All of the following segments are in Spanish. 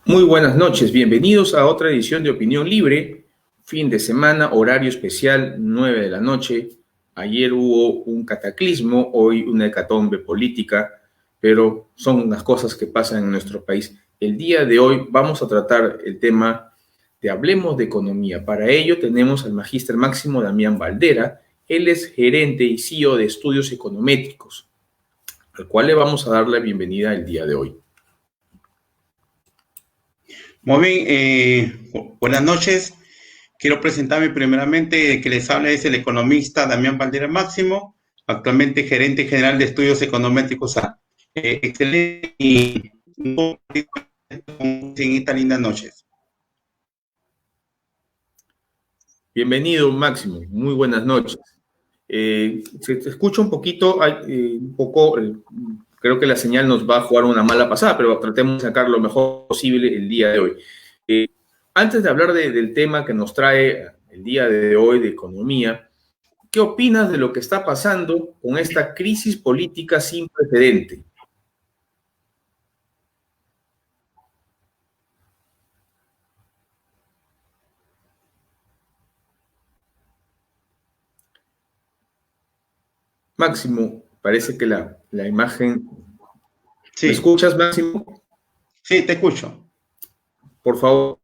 Muy buenas noches, bienvenidos a otra edición de Opinión Libre, fin de semana, horario especial, 9 de la noche. Ayer hubo un cataclismo, hoy una hecatombe política, pero son las cosas que pasan en nuestro país. El día de hoy vamos a tratar el tema de Hablemos de Economía. Para ello tenemos al magíster Máximo Damián Valdera. Él es gerente y CEO de Estudios Econométricos, al cual le vamos a dar la bienvenida el día de hoy. Muy bien, buenas noches. Quiero presentarme primeramente, que les habla es el economista Damián Valdera Máximo, actualmente gerente general de Estudios Econométricos. Excelente y en estas lindas noches. Bienvenido, Máximo. Muy buenas noches. Se te escucha un poquito, creo que la señal nos va a jugar una mala pasada, pero tratemos de sacar lo mejor posible el día de hoy. Antes de hablar del tema que nos trae el día de hoy de economía, ¿qué opinas de lo que está pasando con esta crisis política sin precedente? Máximo, parece que la imagen... Sí. ¿Me escuchas, Máximo? Sí, te escucho. Por favor,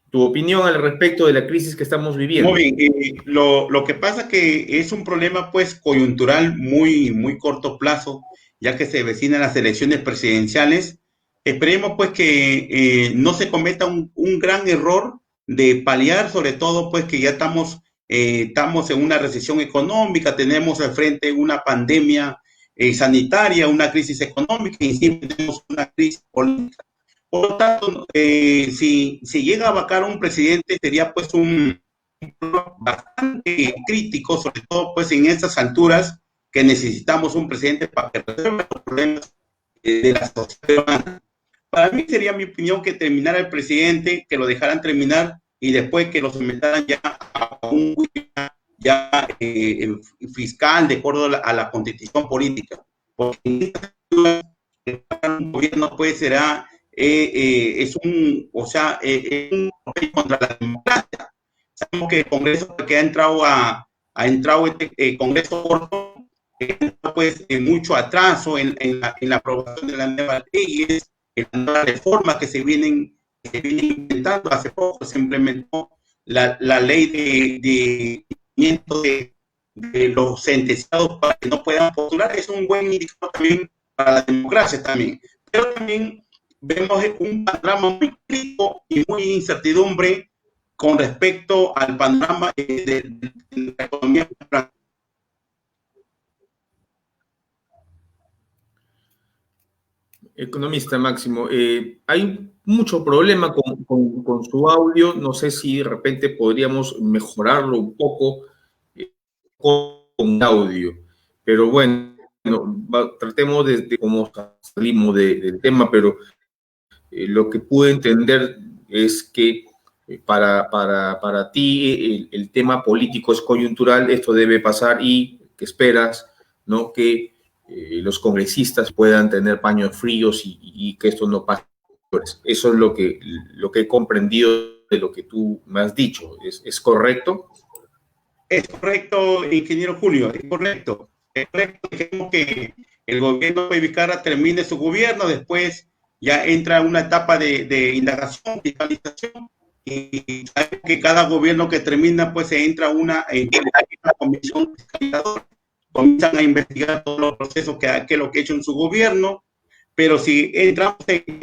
tu opinión al respecto de la crisis que estamos viviendo. Muy bien, lo que pasa es que es un problema pues coyuntural muy corto plazo, ya que se vecinan las elecciones presidenciales. Esperemos pues que no se cometa un gran error de paliar, sobre todo pues que ya estamos en una recesión económica, tenemos al frente una pandemia sanitaria, una crisis económica y siempre tenemos una crisis política. Por lo tanto, si llega a vacar un presidente, sería pues un bastante crítico, sobre todo pues en estas alturas que necesitamos un presidente para que resuelva los problemas de la sociedad. Para mí sería mi opinión que terminara el presidente, que lo dejaran terminar y después que lo sometieran ya a un fiscal de acuerdo a la constitución política. Porque en esta altura, un gobierno pues será es un contra la democracia. Sabemos que el Congreso que ha entrado este Congreso corto, pues mucho atraso en la aprobación de las nuevas leyes, en las nuevas reformas que se vienen implementando. Hace poco se implementó la ley de los sentenciados para que no puedan postular. Es un buen indicador también para la democracia también. Pero también vemos un panorama muy crítico y muy incertidumbre con respecto al panorama de la economía. Economista Máximo, hay mucho problema con su audio. No sé si de repente podríamos mejorarlo un poco con audio. Pero bueno, tratemos de cómo salimos del tema, pero lo que pude entender es que para ti el tema político es coyuntural, esto debe pasar y que esperas, ¿no?, que los congresistas puedan tener paños fríos y que esto no pase. Eso es lo que he comprendido de lo que tú me has dicho. ¿Es correcto? Es correcto, ingeniero Julio, es correcto. Es correcto. Dejemos que el gobierno de Vizcarra termine su gobierno, después ya entra una etapa de indagación, fiscalización, y sabemos que cada gobierno que termina, pues se entra una comisión fiscalizadora, comienzan a investigar todos los procesos que es lo que ha hecho en su gobierno, pero si entramos en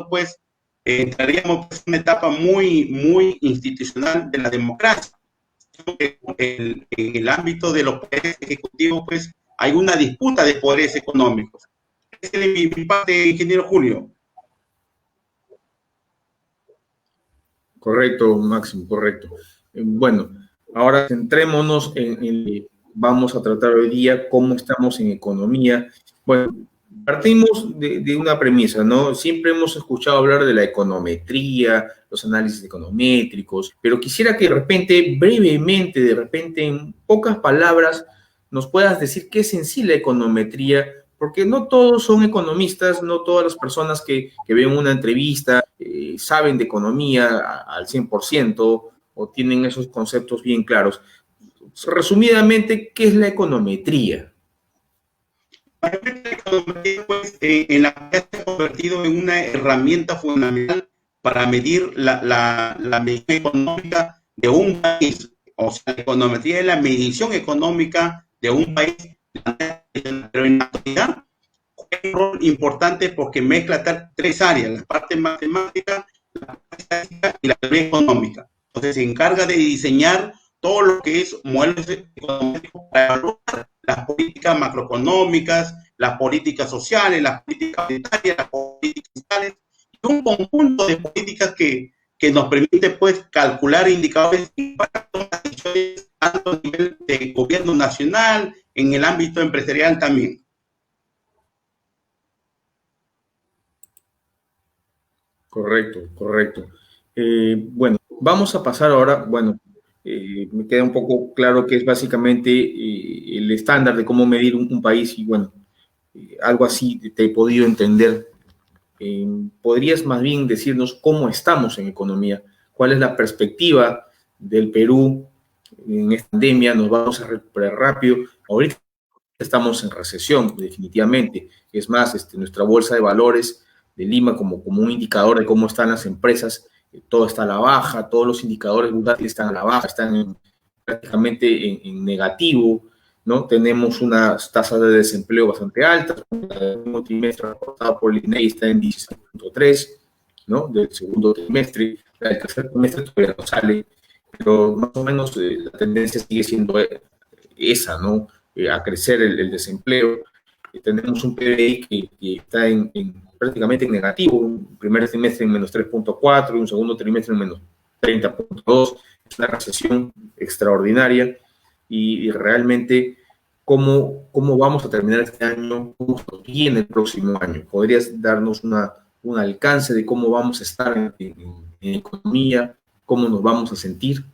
pues entraríamos en una etapa muy institucional de la democracia. En el ámbito de los poderes ejecutivos, pues hay una disputa de poderes económicos. Esa es mi parte, ingeniero Julio. Correcto, Máximo, correcto. Bueno, ahora centrémonos vamos a tratar hoy día cómo estamos en economía. Bueno, partimos de una premisa, ¿no? Siempre hemos escuchado hablar de la econometría, los análisis econométricos, pero quisiera que de repente, brevemente, en pocas palabras, nos puedas decir qué es en sí la econometría porque no todos son economistas, no todas las personas que ven una entrevista saben de economía al 100% o tienen esos conceptos bien claros. Resumidamente, ¿qué es la econometría? Pues, en la que se ha convertido en una herramienta fundamental para medir la medición económica de un país. O sea, la econometría es la medición económica de un país, pero en la actualidad juega un rol importante porque mezcla tres áreas, la parte matemática, la parte estadística y la teoría económica. Entonces se encarga de diseñar todo lo que es modelos económicos para evaluar las políticas macroeconómicas, las políticas sociales, las políticas monetarias, las políticas fiscales, y un conjunto de políticas que nos permite pues calcular indicadores de impacto tanto a nivel de gobierno nacional, en el ámbito empresarial también. Correcto, correcto. Bueno, vamos a pasar ahora, bueno, me queda un poco claro que es básicamente el estándar de cómo medir un país y bueno, algo así te he podido entender. ¿Podrías más bien decirnos cómo estamos en economía? ¿Cuál es la perspectiva del Perú en esta pandemia? ¿Nos vamos a recuperar rápido? Ahorita estamos en recesión, definitivamente. Es más, nuestra bolsa de valores de Lima como un indicador de cómo están las empresas, todo está a la baja, todos los indicadores bursátiles están a la baja, están prácticamente en negativo, ¿no? Tenemos unas tasas de desempleo bastante altas, el último trimestre reportado por el INEGI está en 16.3, ¿no? Del segundo trimestre, el tercer trimestre todavía no sale, pero más o menos la tendencia sigue siendo esa, ¿no? A crecer el desempleo. Tenemos un PBI que está prácticamente en negativo, un primer trimestre en menos 3.4 y un segundo trimestre en menos 30.2. Es una recesión extraordinaria y realmente cómo vamos a terminar este año, cómo viene el próximo año. ¿Podrías darnos un alcance de cómo vamos a estar en economía, cómo nos vamos a sentir?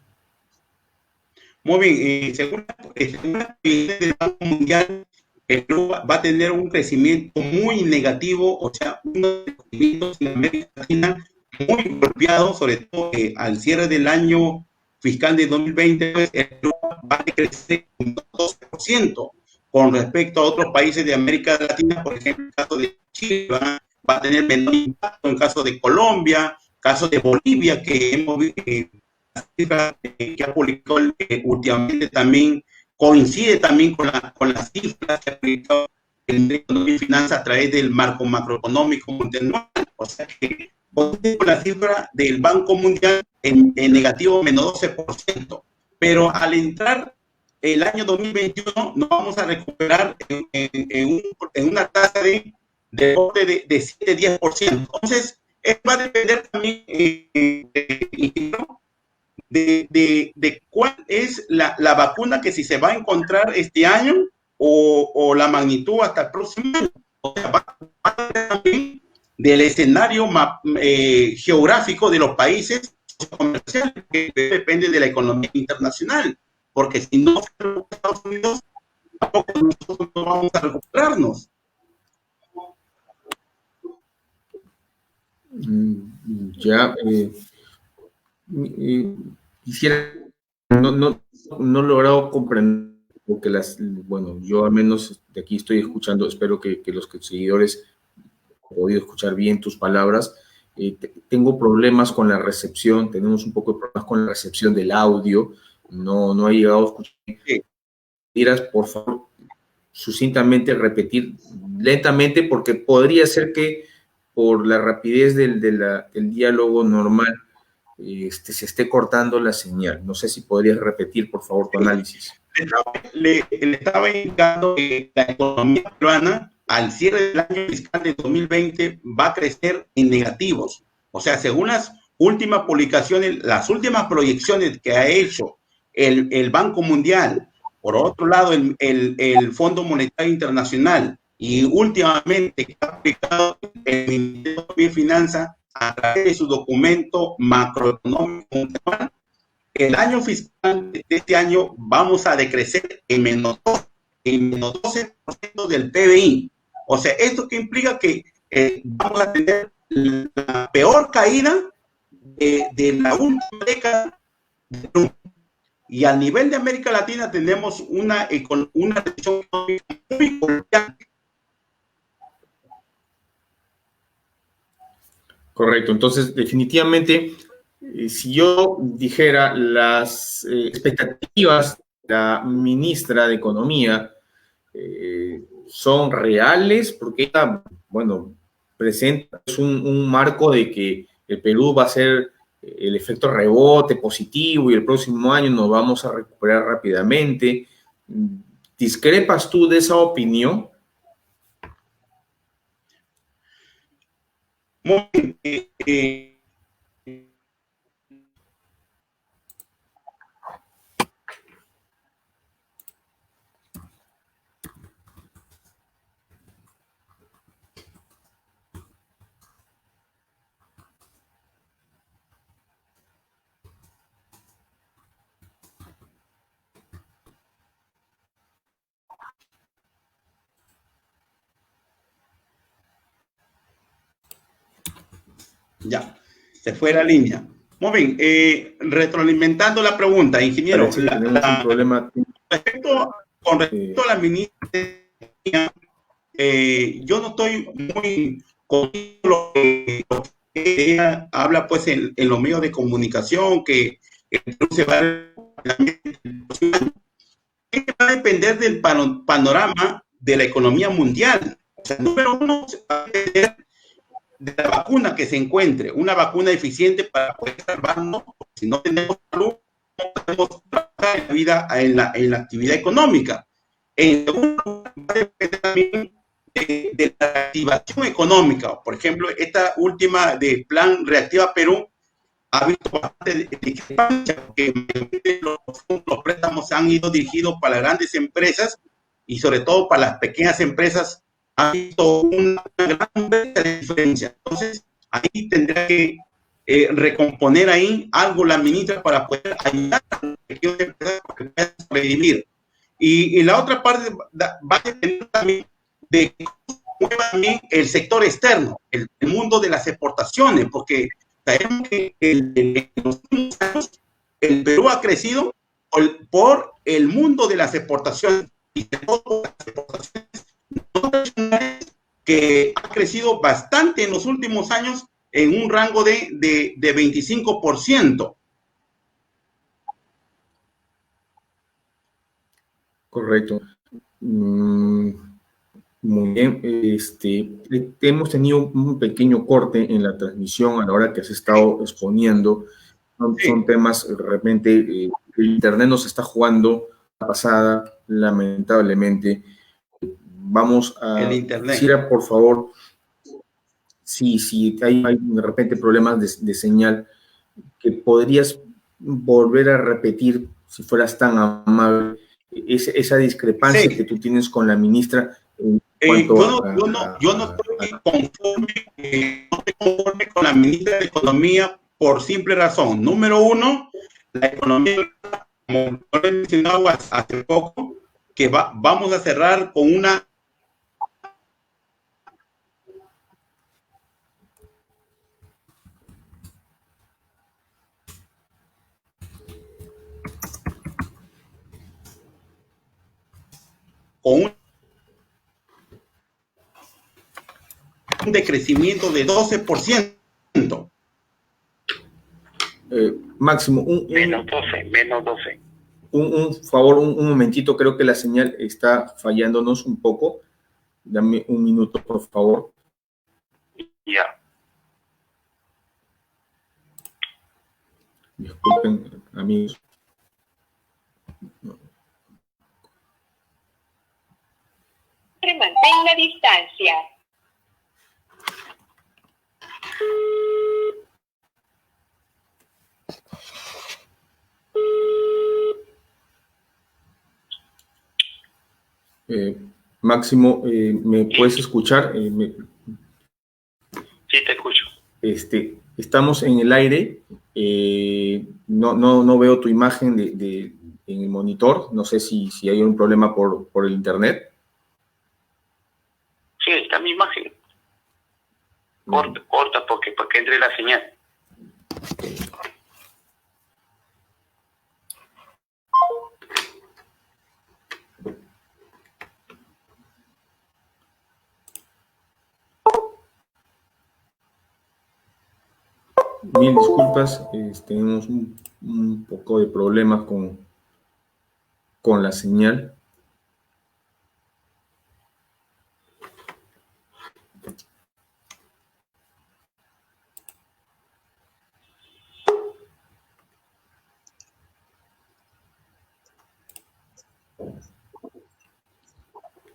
Muy bien, según la previsión del Banco Mundial, el Perú va a tener un crecimiento muy negativo, o sea, unos crecimientos en América Latina muy golpeados, sobre todo al cierre del año fiscal de 2020, pues, el Perú va a crecer un 12% con respecto a otros países de América Latina, por ejemplo, el caso de Chile va a tener menor impacto, en caso de Colombia, caso de Bolivia, que hemos visto que ha publicado últimamente también coincide también con las cifras que ha publicado el Economía y Finanzas a través del marco macroeconómico multianual. O sea que con la cifra del Banco Mundial en negativo menos 12%. Pero al entrar el año 2021 nos vamos a recuperar en una tasa de 7-10%. Entonces, va a depender también de cuál es la vacuna que si se va a encontrar este año o la magnitud hasta el próximo año. O sea, va a depender también del escenario geográfico de los países comerciales, que depende de la economía internacional, porque si no los Estados Unidos, tampoco nosotros no vamos a recuperarnos. Ya, quisiera, no he logrado comprender, porque bueno, yo al menos de aquí estoy escuchando, espero que los seguidores han podido escuchar bien tus palabras. Tengo problemas con la recepción, tenemos un poco de problemas con la recepción del audio, no ha llegado a escuchar. ¿Quieras, por favor, sucintamente repetir lentamente? Porque podría ser que por la rapidez del diálogo normal se esté cortando la señal. No sé si podrías repetir, por favor, tu análisis. Le estaba indicando que la economía peruana, al cierre del año fiscal de 2020, va a crecer en negativos. O sea, según las últimas publicaciones, las últimas proyecciones que ha hecho el Banco Mundial, por otro lado, el Fondo Monetario Internacional, y últimamente que ha aplicado el Ministerio de Finanzas a través de su documento macroeconómico, el año fiscal de este año vamos a decrecer en menos 12% del PBI. O sea, ¿esto que implica? Que vamos a tener la peor caída de la última década. Y a nivel de América Latina tenemos una recesión económica muy golpeante. Correcto. Entonces, definitivamente, si yo dijera las expectativas de la ministra de Economía son reales, porque ella, bueno, presenta un marco de que el Perú va a ser el efecto rebote positivo y el próximo año nos vamos a recuperar rápidamente. ¿Discrepas tú de esa opinión? Muy, ya, se fue la línea. Muy bien, retroalimentando la pregunta, ingeniero. Parece que tenemos un problema. Con respecto a la ministra, yo no estoy muy con lo que ella habla pues en los medios de comunicación, que se va a depender del panorama de la economía mundial. O sea, número uno, se va a depender de la vacuna que se encuentre, una vacuna eficiente para poder salvarnos, porque si no tenemos salud, no podemos trabajar en la vida, en la actividad económica. En segundo lugar, va a depender también de la activación económica. Por ejemplo, esta última de Plan Reactiva Perú ha visto bastante discrepancia, porque los préstamos han ido dirigidos para las grandes empresas y sobre todo para las pequeñas empresas ha visto una gran diferencia. Entonces, ahí tendrá que recomponer ahí algo la ministra para poder ayudar a las pequeñas empresas para que puedan sobrevivir. Y la otra parte va a depender también de cómo también el sector externo, el mundo de las exportaciones, porque sabemos que en los últimos años el Perú ha crecido por el mundo de las exportaciones y de todo las exportaciones que ha crecido bastante en los últimos años en un rango de 25%. Correcto. Muy bien. Hemos tenido un pequeño corte en la transmisión a la hora que has estado exponiendo. Son temas, de repente, el Internet nos está jugando la pasada, lamentablemente. Vamos a, quisiera, por favor, si hay de repente problemas de señal, que podrías volver a repetir, si fueras tan amable, esa discrepancia que tú tienes con la ministra. Yo no estoy conforme con la ministra de Economía por simple razón. Número uno, la economía, como lo he mencionado hace poco, que vamos a cerrar con una un decrecimiento de 12%. Máximo, menos 12. Un favor, un momentito, creo que la señal está fallándonos un poco. Dame un minuto, por favor. Ya. Disculpen, amigos. Mantenga distancia. Máximo, ¿me puedes escuchar? Sí, te escucho. Estamos en el aire. No veo tu imagen en el monitor. No sé si hay un problema por el internet. Sí, esta misma sí. Corta porque para que entre la señal. Mil disculpas, tenemos un poco de problemas con la señal.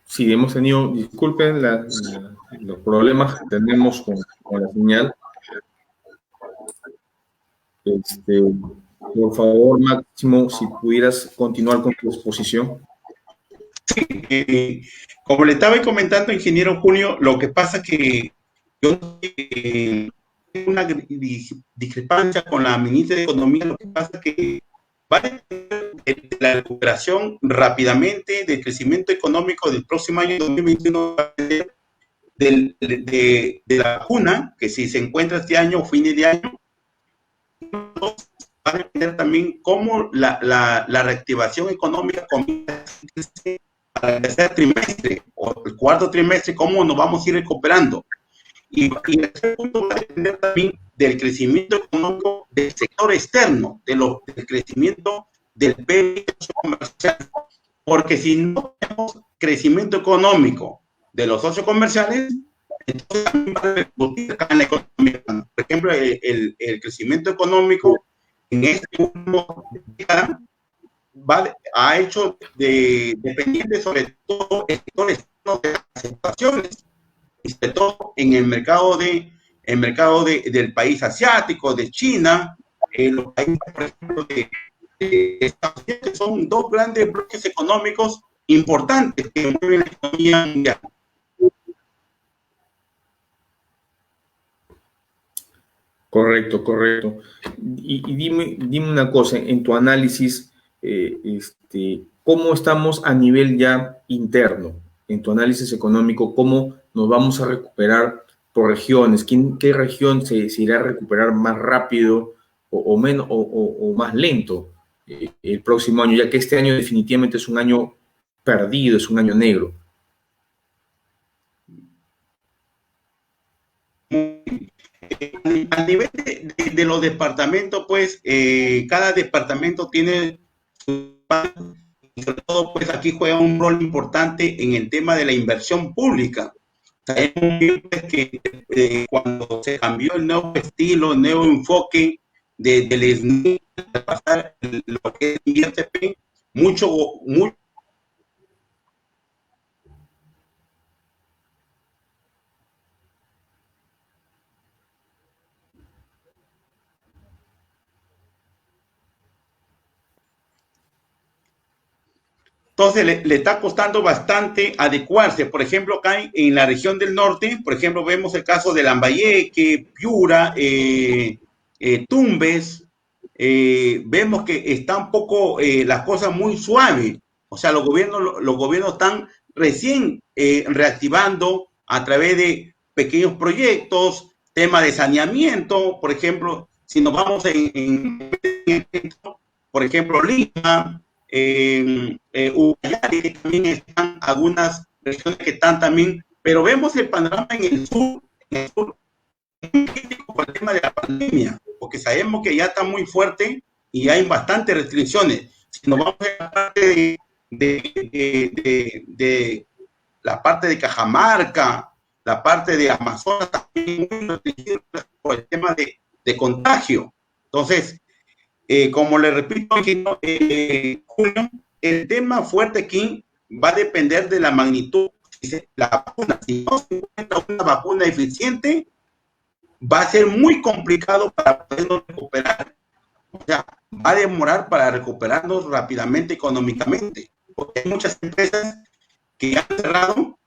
Sí, hemos tenido, disculpen los problemas que tenemos con la señal. Por favor, Máximo, si pudieras continuar con tu exposición. Como le estaba comentando, ingeniero Julio, lo que pasa que yo tengo una discrepancia con la ministra de Economía. Lo que pasa que va a depender de la recuperación rápidamente del crecimiento económico del próximo año 2021, va a depender de la vacuna, que si se encuentra este año o fines de año. Va a depender también cómo la reactivación económica comienza para el tercer trimestre o el cuarto trimestre, cómo nos vamos a ir recuperando. Y el tercer punto va a depender también del crecimiento económico del sector externo, del crecimiento del PIB comercial. Porque si no tenemos crecimiento económico de los socios comerciales, entonces también va a repercutir acá en la economía. Por ejemplo, el crecimiento económico en este último década ha hecho dependiente sobre todo el sector externo de las exportaciones, y sobre todo en el mercado del país asiático, de China, los países, por ejemplo, de Estados Unidos, que son dos grandes bloques económicos importantes que mueven la economía mundial. Correcto, correcto. Y dime una cosa, en tu análisis, ¿cómo estamos a nivel ya interno? En tu análisis económico, ¿cómo nos vamos a recuperar por regiones? ¿Qué región se irá a recuperar más rápido o menos o más lento el próximo año? Ya que este año definitivamente es un año perdido, es un año negro. A nivel de los departamentos, pues, cada departamento tiene su y sobre todo, pues, aquí juega un rol importante en el tema de la inversión pública. Sabemos bien, pues, que cuando se cambió el nuevo estilo, el nuevo enfoque del SNI, de pasar lo que es IRTP, mucho entonces le está costando bastante adecuarse. Por ejemplo, acá en la región del norte, por ejemplo, vemos el caso de Lambayeque, Piura, Tumbes. Vemos que está un poco las cosas muy suaves. O sea, los gobiernos están recién reactivando a través de pequeños proyectos, tema de saneamiento. Por ejemplo, si nos vamos por ejemplo, Lima, Ucayali, que también están algunas regiones que están también, pero vemos el panorama en el sur por el tema de la pandemia, porque sabemos que ya está muy fuerte y hay bastantes restricciones. Si nos vamos a la parte de la parte de Cajamarca, la parte de Amazonas, también muy restringido por el tema de contagio. Entonces, como le repito, Julio, el tema fuerte aquí va a depender de la magnitud. La vacuna, si no se encuentra una vacuna eficiente, va a ser muy complicado para podernos recuperar. O sea, va a demorar para recuperarnos rápidamente económicamente, porque hay muchas empresas que han cerrado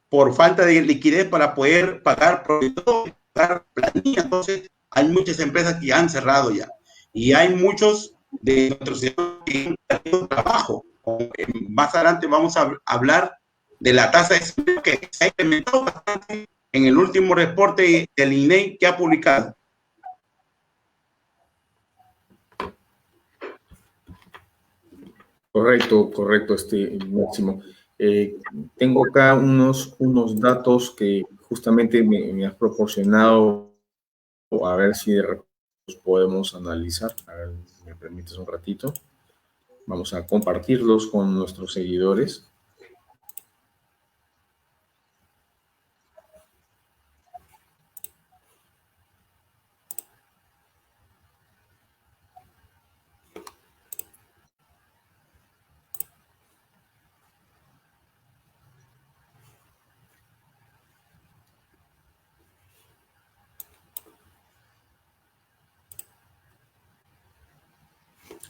por falta de liquidez para poder pagar, sobre todo pagar planilla. Entonces, hay muchas empresas que han cerrado ya. Y hay muchos de nuestros ciudadanos que han perdido trabajo. Más adelante vamos a hablar de la tasa de desempleo que se ha incrementado bastante en el último reporte del INEI que ha publicado. Correcto, Máximo. Tengo acá unos datos que justamente me has proporcionado, a ver si de repente los podemos analizar. A ver, me permites un ratito. Vamos a compartirlos con nuestros seguidores.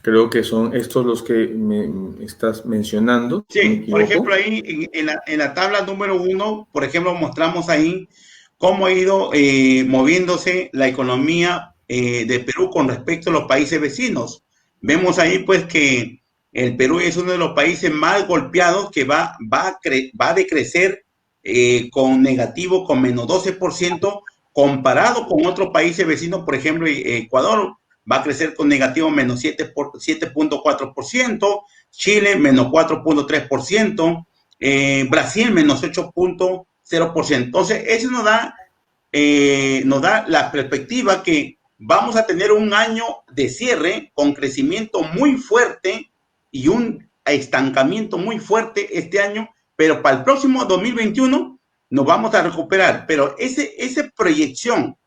Creo que son estos los que me estás mencionando. Sí, por ejemplo, ahí en la tabla número 1, por ejemplo, mostramos ahí cómo ha ido moviéndose la economía de Perú con respecto a los países vecinos. Vemos ahí pues que el Perú es uno de los países más golpeados que va a decrecer con negativo, con menos 12%, comparado con otros países vecinos, por ejemplo, Ecuador va a crecer con negativo menos 7.4%, Chile menos 4.3%, Brasil menos 8.0%. Entonces, eso nos da la perspectiva que vamos a tener un año de cierre con crecimiento muy fuerte y un estancamiento muy fuerte este año, pero para el próximo 2021 nos vamos a recuperar. Pero esa proyección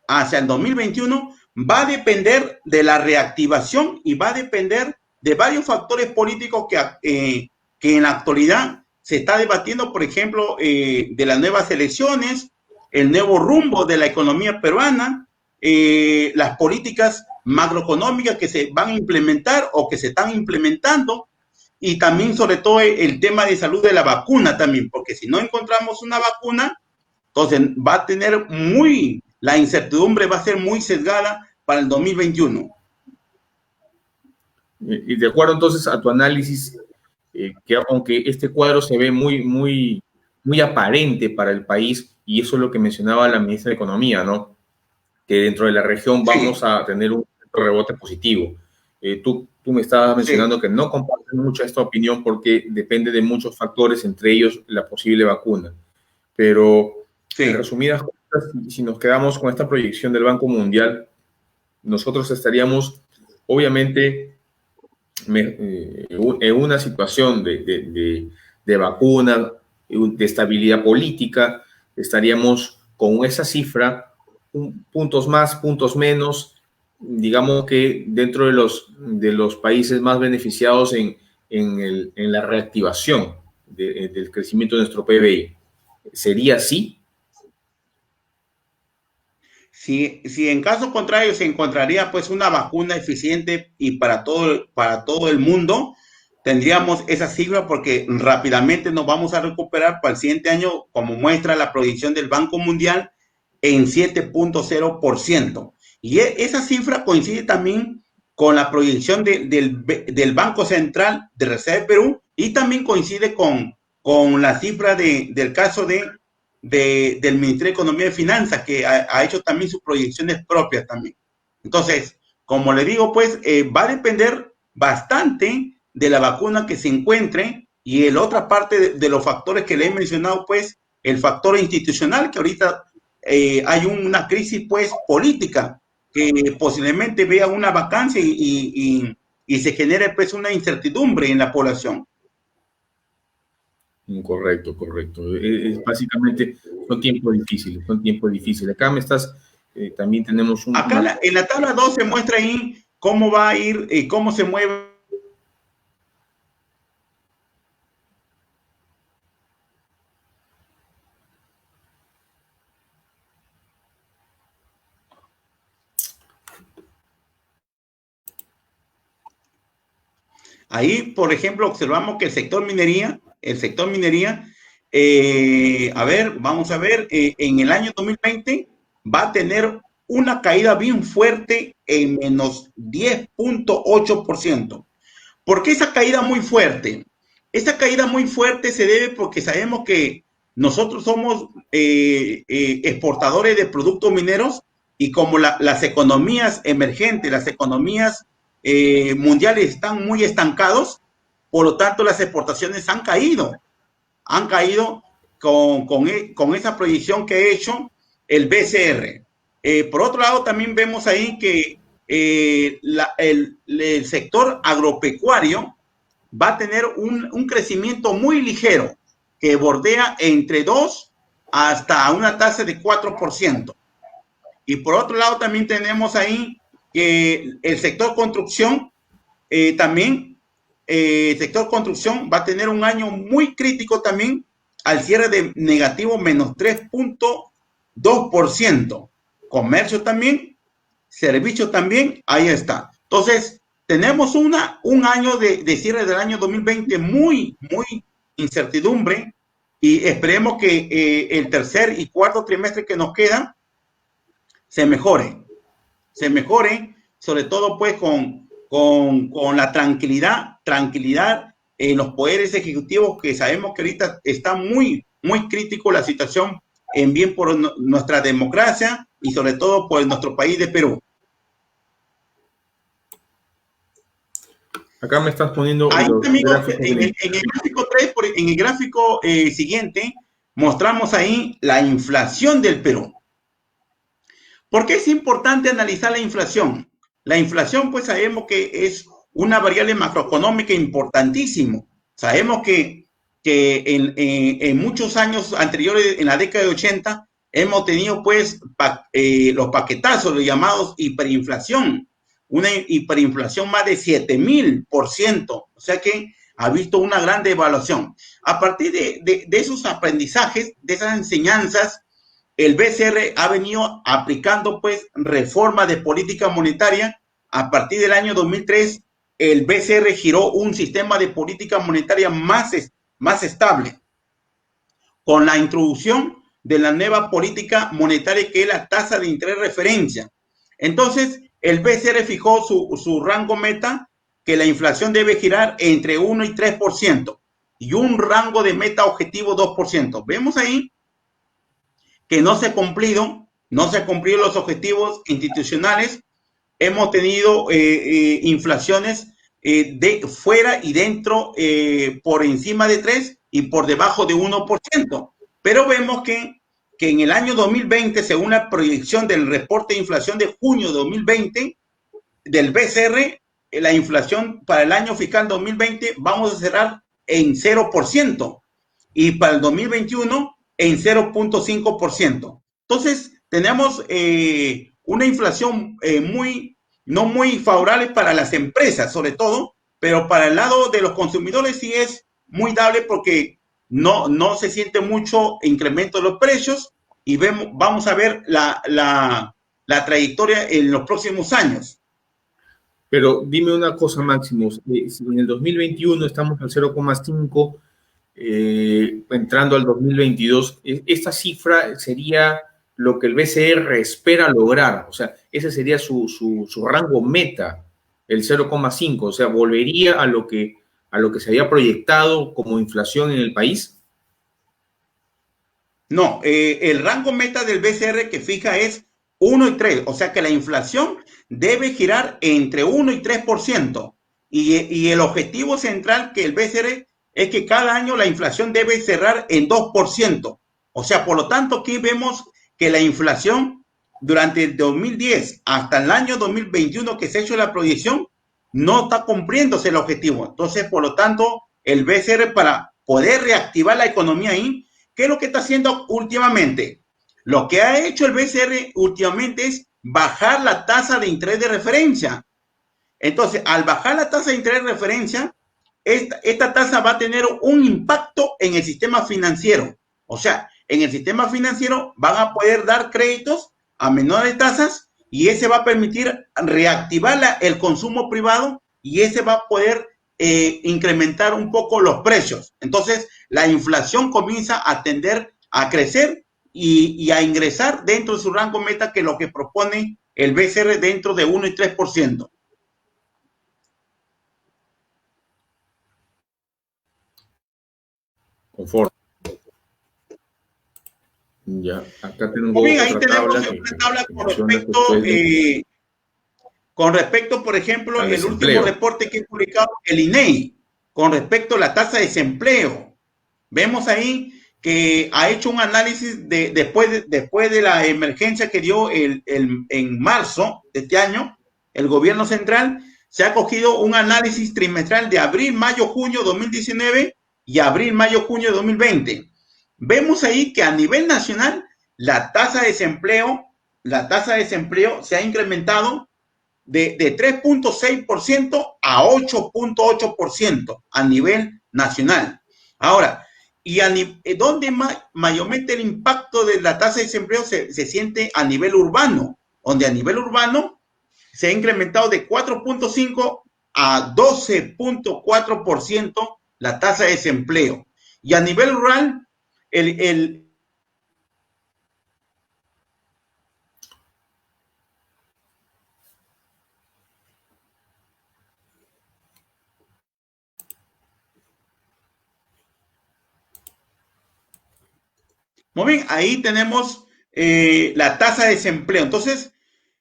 hacia el 2021 va a depender de la reactivación y va a depender de varios factores políticos que en la actualidad se está debatiendo, por ejemplo, de las nuevas elecciones, el nuevo rumbo de la economía peruana, las políticas macroeconómicas que se van a implementar o que se están implementando, y también sobre todo el tema de salud de la vacuna también, porque si no encontramos una vacuna, entonces va a tener la incertidumbre va a ser muy sesgada para el 2021. Y de acuerdo entonces a tu análisis, que aunque este cuadro se ve muy aparente para el país, y eso es lo que mencionaba la ministra de Economía, ¿no? Que dentro de la región vamos a tener un rebote positivo. Tú me estabas mencionando que no compartes mucho esta opinión porque depende de muchos factores, entre ellos la posible vacuna. Pero en resumidas cuentas, si nos quedamos con esta proyección del Banco Mundial, nosotros estaríamos obviamente en una situación de vacuna, de estabilidad política, estaríamos con esa cifra, puntos más, puntos menos, digamos que dentro de los países más beneficiados en la reactivación del crecimiento de nuestro PBI. ¿Sería así? Si en caso contrario se encontraría pues una vacuna eficiente y para todo el mundo, tendríamos esa cifra porque rápidamente nos vamos a recuperar para el siguiente año, como muestra la proyección del Banco Mundial, en 7.0%. Y esa cifra coincide también con la proyección del Banco Central de Reserva de Perú y también coincide con la cifra del caso del Ministerio de Economía y Finanzas, que ha hecho también sus proyecciones propias también. Entonces, como le digo, pues va a depender bastante de la vacuna que se encuentre y la otra parte de los factores que le he mencionado, pues el factor institucional, que ahorita hay una crisis pues política que posiblemente vea una vacancia y se genere pues una incertidumbre en la población. Correcto. Básicamente son tiempos difíciles. Acá me estás, también tenemos Acá en la tabla 2 se muestra ahí cómo va a ir, cómo se mueve. Ahí, por ejemplo, observamos que el sector minería, vamos a ver, en el año 2020 va a tener una caída bien fuerte en menos 10.8%. ¿Por qué esa caída muy fuerte? esa caída muy fuerte se debe porque sabemos que nosotros somos exportadores de productos mineros y como las economías emergentes, las economías mundiales están muy estancados, por lo tanto las exportaciones han caído con esa proyección que ha hecho el BCR. Por otro lado, también vemos ahí que el sector agropecuario va a tener un crecimiento muy ligero que bordea entre 2 hasta una tasa de 4%. Y por otro lado también tenemos ahí que el sector construcción también, el sector construcción va a tener un año muy crítico también al cierre de negativo menos 3.2%. Comercio también, servicio también, ahí está. Entonces, tenemos un año de cierre del año 2020 muy incertidumbre y esperemos que el tercer y cuarto trimestre que nos queda se mejore, sobre todo pues con la tranquilidad en los poderes ejecutivos que sabemos que ahorita está muy crítico la situación en bien por nuestra democracia y sobre todo por nuestro país de Perú. Acá me estás poniendo ahí, los amigo, gráficos. en el gráfico 3, en el gráfico siguiente, mostramos ahí la inflación del Perú. ¿Por qué es importante analizar la inflación? La inflación, pues sabemos que es una variable macroeconómica importantísimo. Sabemos que en muchos años anteriores, en la década de 80, hemos tenido pues los paquetazos, los llamados hiperinflación, una hiperinflación más de 7.000%, o sea que ha visto una gran devaluación. A partir de esos aprendizajes, de esas enseñanzas, el BCR ha venido aplicando pues reforma de política monetaria. A partir del año 2003, el BCR giró un sistema de política monetaria más estable, con la introducción de la nueva política monetaria que es la tasa de interés referencia. Entonces, el BCR fijó su rango meta, que la inflación debe girar entre 1 y 3%, y un rango de meta objetivo 2%. Vemos ahí que no se han cumplido los objetivos institucionales. Hemos tenido inflaciones de fuera y dentro por encima de 3 y por debajo de 1%. Pero vemos que en el año 2020, según la proyección del reporte de inflación de junio de 2020 del BCR, la inflación para el año fiscal 2020 vamos a cerrar en 0% y para el 2021 en 0.5%. Entonces, tenemos una inflación no muy favorable para las empresas, sobre todo, pero para el lado de los consumidores sí es muy dable porque no se siente mucho incremento de los precios y vamos a ver la trayectoria en los próximos años. Pero dime una cosa, Máximo, si en el 2021 estamos al 0,5, entrando al 2022, esta cifra sería lo que el BCR espera lograr, o sea, ese sería su rango meta, el 0,5, o sea, volvería a lo que se había proyectado como inflación en el país. No, el rango meta del BCR que fija es 1 y 3, o sea que la inflación debe girar entre 1 y 3%. Y el objetivo central que el BCR es que cada año la inflación debe cerrar en 2%. O sea, por lo tanto, aquí vemos que la inflación durante el 2010 hasta el año 2021 que se ha hecho la proyección, no está cumpliéndose el objetivo. Entonces, por lo tanto, el BCR para poder reactivar la economía ahí, ¿qué es lo que está haciendo últimamente? Lo que ha hecho el BCR últimamente es bajar la tasa de interés de referencia. Entonces, al bajar la tasa de interés de referencia, esta tasa va a tener un impacto en el sistema financiero. O sea, en el sistema financiero van a poder dar créditos a menores tasas y ese va a permitir reactivar el consumo privado y ese va a poder incrementar un poco los precios. Entonces, la inflación comienza a tender a crecer y a ingresar dentro de su rango meta, que es lo que propone el BCR dentro de 1 y 3%. Conforme. Ya, acá tengo Muy bien, ahí otra tenemos tabla una tabla que con menciona que respecto, después de, por ejemplo, al el último desempleo. reporte que ha publicado el INEI, con respecto a la tasa de desempleo. Vemos ahí que ha hecho un análisis después de la emergencia que dio en marzo de este año, el gobierno central se ha cogido un análisis trimestral de abril, mayo, junio 2019 y abril, mayo, junio 2020. Vemos ahí que a nivel nacional la tasa de desempleo se ha incrementado de 3.6% a 8.8% a nivel nacional. Ahora, ¿dónde mayormente el impacto de la tasa de desempleo se siente? A nivel urbano, donde a nivel urbano se ha incrementado de 4.5 a 12.4% la tasa de desempleo. Y a nivel rural, el muy bien, ahí tenemos la tasa de desempleo. Entonces,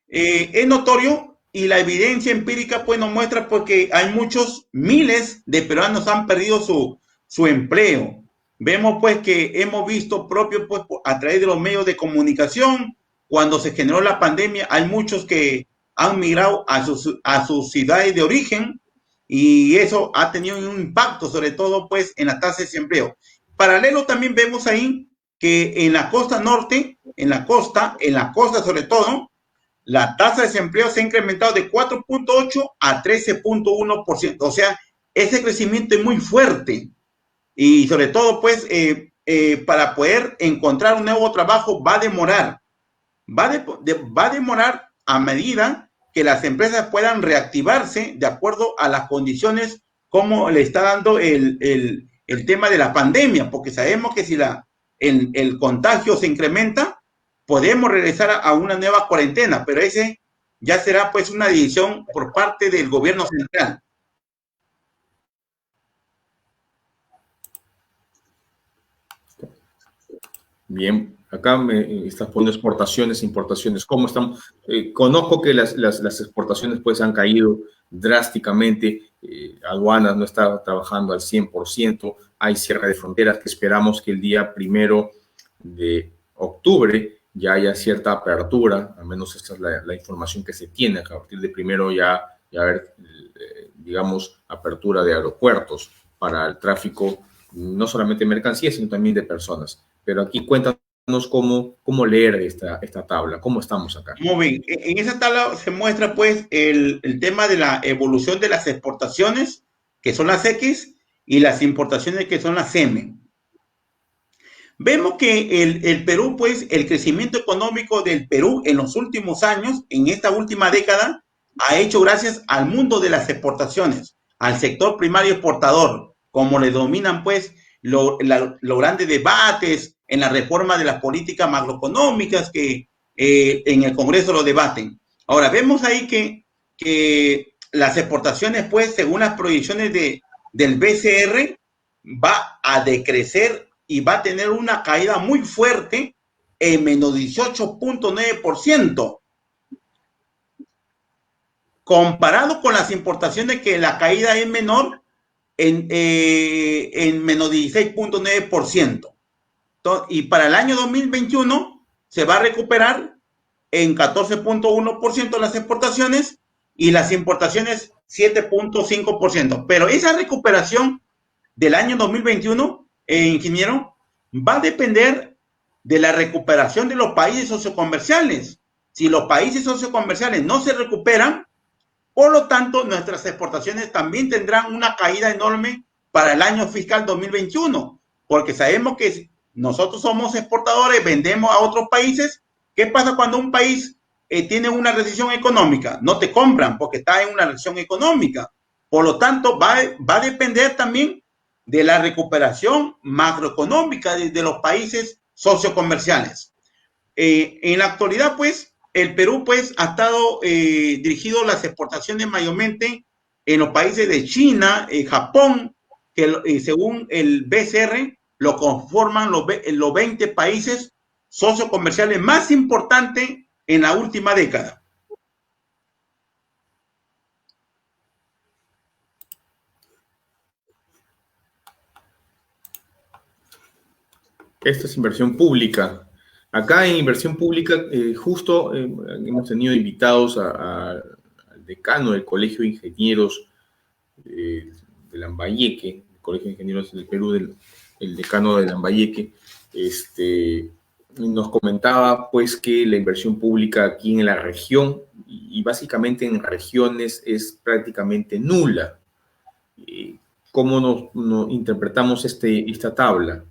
es notorio y la evidencia empírica pues nos muestra porque hay muchos, miles de peruanos han perdido su empleo. Vemos pues que hemos visto propio pues a través de los medios de comunicación, cuando se generó la pandemia, hay muchos que han migrado a sus ciudades de origen y eso ha tenido un impacto sobre todo pues en la tasa de desempleo. Paralelo también vemos ahí que en la costa norte, en la costa sobre todo, la tasa de desempleo se ha incrementado de 4.8 a 13.1%. O sea, ese crecimiento es muy fuerte y sobre todo, pues, para poder encontrar un nuevo trabajo va a demorar. Va a demorar a medida que las empresas puedan reactivarse de acuerdo a las condiciones como le está dando el tema de la pandemia, porque sabemos que si el contagio se incrementa, podemos regresar a una nueva cuarentena, pero ese ya será pues una decisión por parte del gobierno central. Bien, acá me estás poniendo exportaciones, importaciones. ¿Cómo están? Conozco que las exportaciones pues han caído drásticamente. Aduanas no está trabajando al 100%. Hay cierre de fronteras que esperamos que el día 1 de octubre ya haya cierta apertura. Al menos esta es la información que se tiene. Que a partir de primero ya haber, digamos, apertura de aeropuertos para el tráfico, no solamente de mercancías, sino también de personas. Pero aquí cuéntanos cómo leer esta tabla, cómo estamos acá. Muy bien, en esa tabla se muestra pues el tema de la evolución de las exportaciones, que son las X, y las importaciones, que son las M. Vemos que el Perú, pues, el crecimiento económico del Perú en los últimos años, en esta última década, ha hecho gracias al mundo de las exportaciones, al sector primario exportador, como le dominan, pues, los grandes debates en la reforma de las políticas macroeconómicas que en el Congreso lo debaten. Ahora, vemos ahí que las exportaciones, pues, según las proyecciones del BCR, va a decrecer y va a tener una caída muy fuerte en menos 18.9%, comparado con las importaciones, que la caída es menor en menos 16.9%. Y para el año 2021 se va a recuperar en 14.1% las exportaciones y las importaciones 7.5%. Pero esa recuperación del año 2021, ingeniero, va a depender de la recuperación de los países sociocomerciales. Si los países sociocomerciales no se recuperan, por lo tanto, nuestras exportaciones también tendrán una caída enorme para el año fiscal 2021, porque sabemos que nosotros somos exportadores, vendemos a otros países. ¿Qué pasa cuando un país tiene una recesión económica? No te compran porque está en una recesión económica. Por lo tanto, va a depender también de la recuperación macroeconómica de los países sociocomerciales. En la actualidad, pues, el Perú, pues, ha estado dirigido las exportaciones mayormente en los países de China, Japón, que según el BCR lo conforman los 20 países sociocomerciales más importantes en la última década. Esta es inversión pública. Acá en inversión pública, justo hemos tenido invitados al decano del Colegio de Ingenieros de Lambayeque, el Colegio de Ingenieros del Perú, el decano de Lambayeque, nos comentaba pues que la inversión pública aquí en la región y básicamente en regiones es prácticamente nula. ¿Cómo nos interpretamos esta tabla?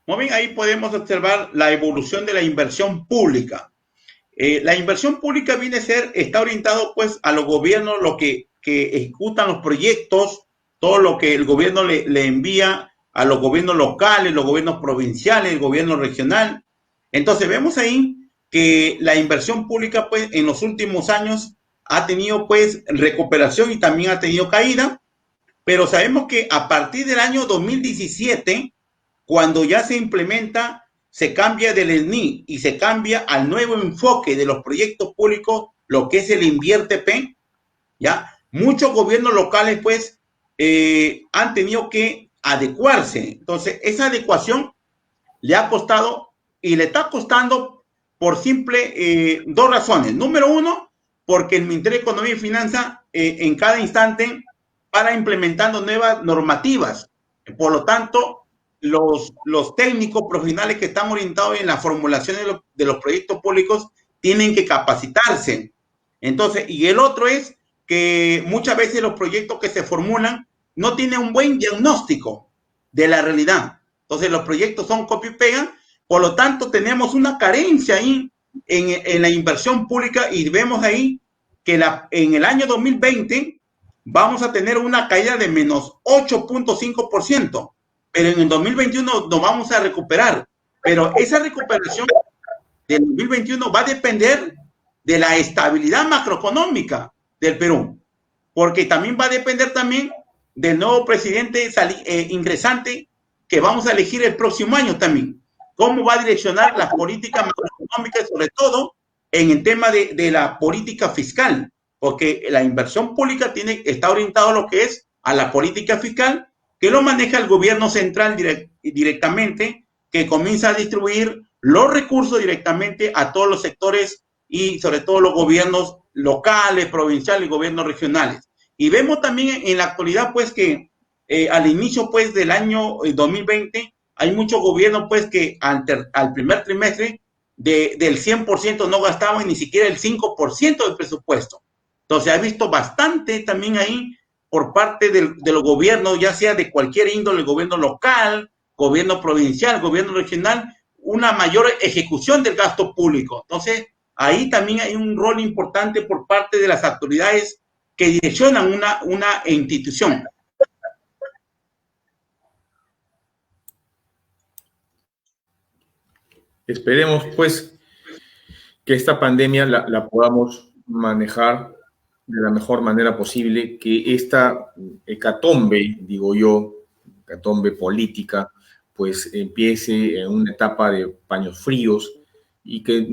Muy bien, ahí podemos observar la evolución de la inversión pública. La inversión pública viene a ser, está orientado pues a los gobiernos, lo que ejecutan los proyectos, todo lo que el gobierno le envía a los gobiernos locales, los gobiernos provinciales, el gobierno regional. Entonces vemos ahí que la inversión pública pues en los últimos años ha tenido pues recuperación y también ha tenido caída, pero sabemos que a partir del año 2017, cuando ya se implementa, se cambia del SNI y se cambia al nuevo enfoque de los proyectos públicos, lo que es el INVIERTE-P, ¿ya? Muchos gobiernos locales, pues, han tenido que adecuarse. Entonces, esa adecuación le ha costado y le está costando por dos razones. Número uno, porque el Ministerio de Economía y Finanzas en cada instante para implementando nuevas normativas. Por lo tanto, los técnicos profesionales que están orientados en la formulación de los proyectos públicos tienen que capacitarse. Entonces, y el otro es que muchas veces los proyectos que se formulan no tienen un buen diagnóstico de la realidad. Entonces, los proyectos son copia y pega, por lo tanto, tenemos una carencia ahí en la inversión pública y vemos ahí que en el año 2020 vamos a tener una caída de menos 8.5%, pero en el 2021 nos vamos a recuperar. Pero esa recuperación del 2021 va a depender de la estabilidad macroeconómica del Perú, porque también va a depender también del nuevo presidente ingresante que vamos a elegir el próximo año también. Cómo va a direccionar las políticas macroeconómicas, sobre todo en el tema de la política fiscal, porque la inversión pública está orientada a lo que es a la política fiscal, que lo maneja el gobierno central directamente, que comienza a distribuir los recursos directamente a todos los sectores y sobre todo los gobiernos locales, provinciales y gobiernos regionales. Y vemos también en la actualidad pues que al inicio pues del año 2020 hay muchos gobiernos pues que al primer trimestre del 100% no gastaban ni siquiera el 5% del presupuesto. Entonces ha visto bastante también ahí por parte de los gobiernos, ya sea de cualquier índole, gobierno local, gobierno provincial, gobierno regional, una mayor ejecución del gasto público. Entonces, ahí también hay un rol importante por parte de las autoridades que direccionan una institución. Esperemos, pues, que esta pandemia la podamos manejar de la mejor manera posible, que esta hecatombe, digo yo, hecatombe política, pues empiece en una etapa de paños fríos y que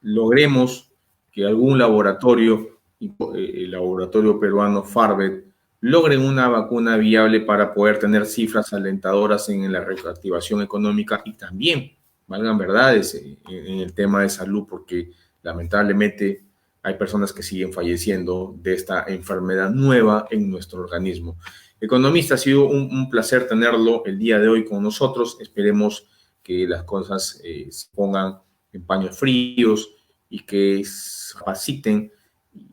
logremos que algún laboratorio, el laboratorio peruano Farvet, logren una vacuna viable para poder tener cifras alentadoras en la reactivación económica y también, valgan verdades, en el tema de salud, porque lamentablemente hay personas que siguen falleciendo de esta enfermedad nueva en nuestro organismo. Economista, ha sido un placer tenerlo el día de hoy con nosotros. Esperemos que las cosas se pongan en paños fríos y que se capaciten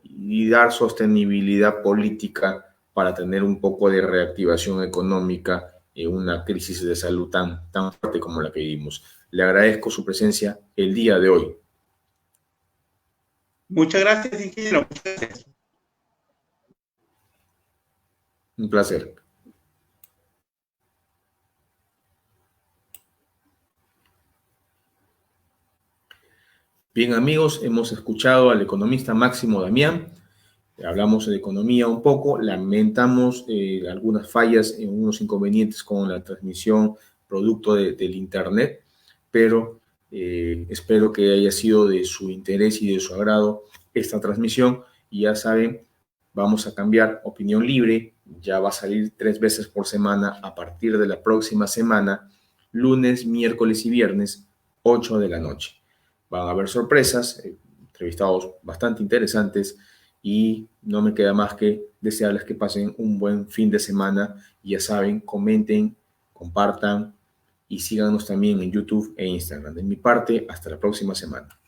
y dar sostenibilidad política para tener un poco de reactivación económica en una crisis de salud tan fuerte como la que vivimos. Le agradezco su presencia el día de hoy. Muchas gracias, ingeniero. Muchas gracias. Un placer. Bien, amigos, hemos escuchado al economista Máximo Damián. Hablamos de economía un poco, lamentamos algunas fallas, unos inconvenientes con la transmisión producto del Internet, pero espero que haya sido de su interés y de su agrado esta transmisión. Y ya saben, vamos a cambiar Opinión Libre, ya va a salir 3 veces por semana a partir de la próxima semana, lunes, miércoles y viernes, 8 de la noche. Van a haber sorpresas, entrevistados bastante interesantes, y no me queda más que desearles que pasen un buen fin de semana. Y ya saben, comenten, compartan y síganos también en YouTube e Instagram. De mi parte, hasta la próxima semana.